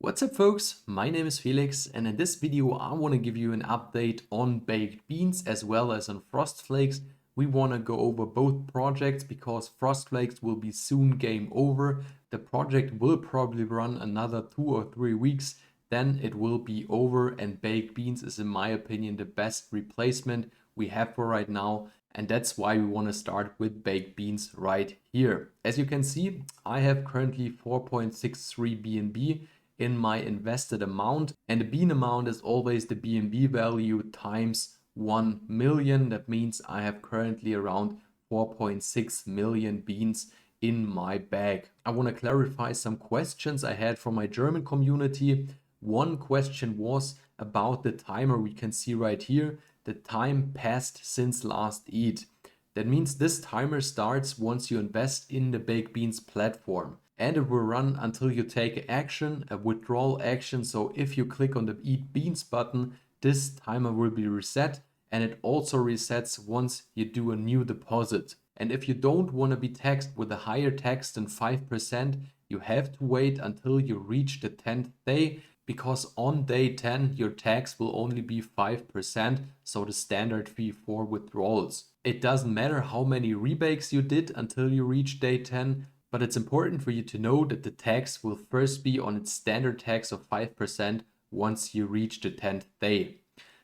What's up folks, my name is Felix and in this video I want to give you an update on baked beans as well as on frost flakes. We want to go over both projects because frost flakes will be soon game over. The project will probably run another 2 or 3 weeks, then it will be over, and baked beans is in my opinion the best replacement we have for right now. And that's why we want to start with baked beans right here. As you can see, I have currently 4.63 BNB in my invested amount, and the bean amount is always the BNB value times 1 million. That means I have currently around 4.6 million beans in my bag. I want to clarify some questions I had from my German community. One question was about the timer. We can see right here the time passed since last ETH. That means this timer starts once you invest in the baked beans platform, and it will run until you take action, a withdrawal action. So if you click on the Eat Beans button, this timer will be reset, and it also resets once you do a new deposit. And if you don't want to be taxed with a higher tax than 5%, you have to wait until you reach the 10th day, because on day 10 your tax will only be 5%, so the standard fee for withdrawals. It doesn't matter how many rebakes you did until you reach day 10, but it's important for you to know that the tax will first be on its standard tax of 5% once you reach the 10th day.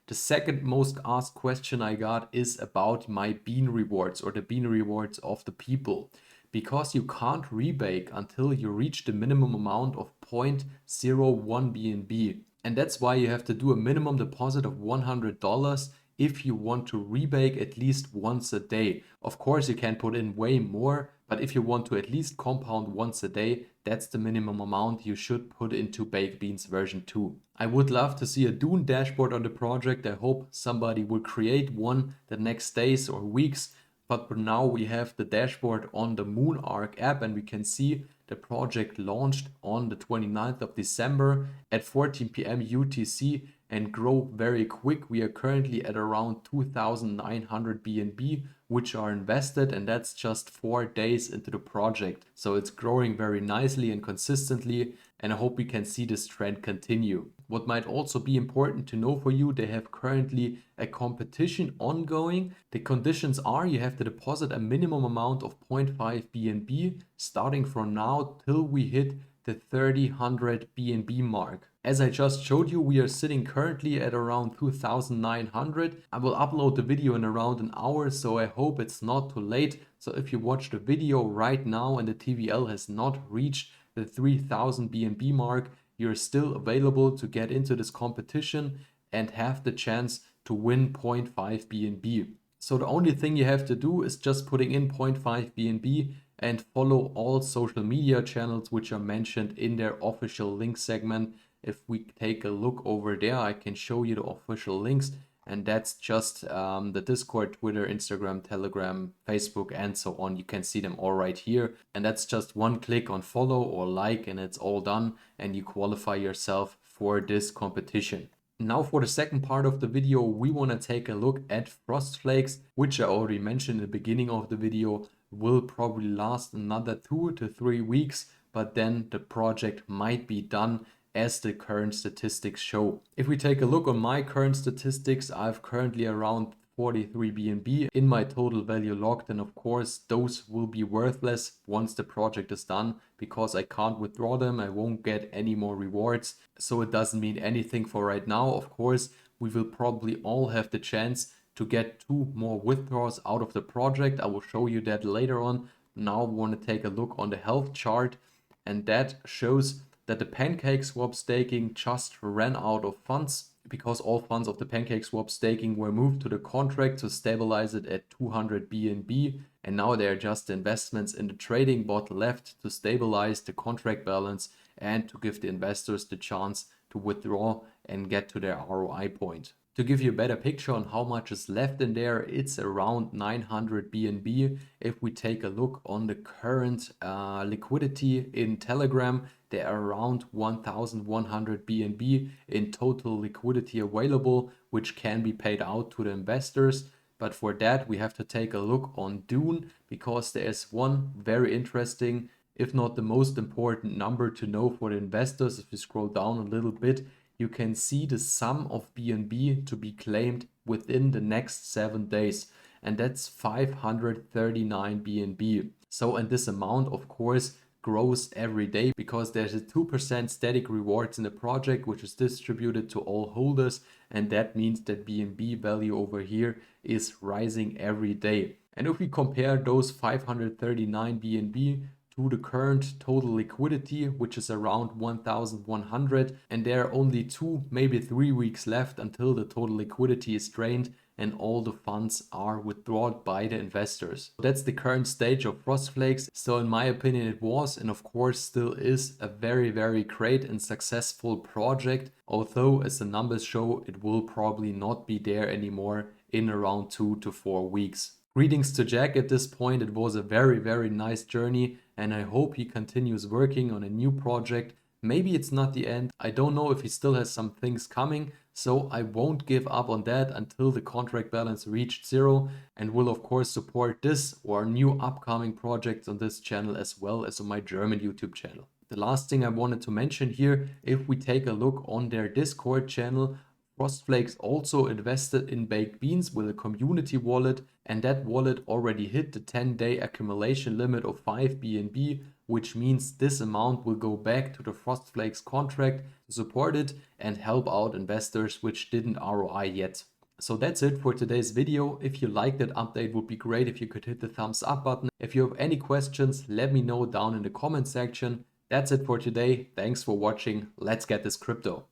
The second most asked question I got is about my bean rewards, or the bean rewards of the people, because you can't rebake until you reach the minimum amount of 0.01 BNB. And that's why you have to do a minimum deposit of $100 if you want to rebake at least once a day. Of course, you can put in way more, but if you want to at least compound once a day, that's the minimum amount you should put into Baked Beans version 2. I would love to see a Dune dashboard on the project. I hope somebody will create one the next days or weeks. But for now, we have the dashboard on the Moonark app, and we can see the project launched on the 29th of December at 14 p.m. UTC and grow very quick. We are currently at around 2,900 BNB, which are invested, and that's just 4 days into the project. So it's growing very nicely and consistently, and I hope we can see this trend continue. What might also be important to know for you, they have currently a competition ongoing. The conditions are you have to deposit a minimum amount of 0.5 BNB starting from now till we hit the 3,000 BNB mark. As I just showed you, we are sitting currently at around 2,900. I will upload the video in around an hour, so I hope it's not too late. So if you watch the video right now and the TVL has not reached the 3,000 BNB mark, you're still available to get into this competition and have the chance to win 0.5 BNB. So the only thing you have to do is just putting in 0.5 BNB and follow all social media channels which are mentioned in their official link segment. If we take a look over there, I can show you the official links, and that's just the Discord, Twitter, Instagram, Telegram, Facebook, and so on. You can see them all right here, and that's just one click on follow or like, and it's all done, and you qualify yourself for this competition. Now for the second part of the video, we want to take a look at frost flakes, which I already mentioned in the beginning of the video, will probably last another 2 to 3 weeks, but then the project might be done as the current statistics show. If we take a look on my current statistics, I've currently around 43 BNB in my total value locked, and of course those will be worthless once the project is done because I can't withdraw them. I won't get any more rewards, so it doesn't mean anything for right now. Of course, we will probably all have the chance to get 2 more withdrawals out of the project. I will show you that later on. Now we want to take a look on the health chart, and that shows that the pancake swap staking just ran out of funds because all funds of the pancake swap staking were moved to the contract to stabilize it at 200 BNB, and now there are just investments in the trading bot left to stabilize the contract balance and to give the investors the chance to withdraw and get to their ROI point. To give you a better picture on how much is left in there, it's around 900 BNB. If we take a look on the current liquidity in Telegram, there are around 1,100 BNB in total liquidity available, which can be paid out to the investors. But for that, we have to take a look on Dune, because there is one very interesting if not the most important number to know for the investors. If you scroll down a little bit, you can see the sum of BNB to be claimed within the next 7 days. And that's 539 BNB. So, and this amount, of course, grows every day because there's a 2% static rewards in the project, which is distributed to all holders. And that means that BNB value over here is rising every day. And if we compare those 539 BNB to the current total liquidity, which is around 1,100, and there are only 2, maybe 3 weeks left until the total liquidity is drained and all the funds are withdrawn by the investors. That's the current stage of Flakes. So in my opinion, it was, and of course still is, a very, very great and successful project. Although, as the numbers show, it will probably not be there anymore in around 2 to 4 weeks. Greetings to Jack at this point. It was a very, very nice journey, and I hope he continues working on a new project. Maybe it's not the end. I don't know if he still has some things coming, so I won't give up on that until the contract balance reached 0, and will of course support this or new upcoming projects on this channel as well as on my German YouTube channel. The last thing I wanted to mention here, if we take a look on their Discord channel, Flakes also invested in Baked Beans with a community wallet, and that wallet already hit the 10-day accumulation limit of 5 BNB, which means this amount will go back to the Flakes contract to support it and help out investors which didn't ROI yet. So that's it for today's video. If you liked that update, it would be great if you could hit the thumbs up button. If you have any questions, let me know down in the comment section. That's it for today. Thanks for watching. Let's get this crypto.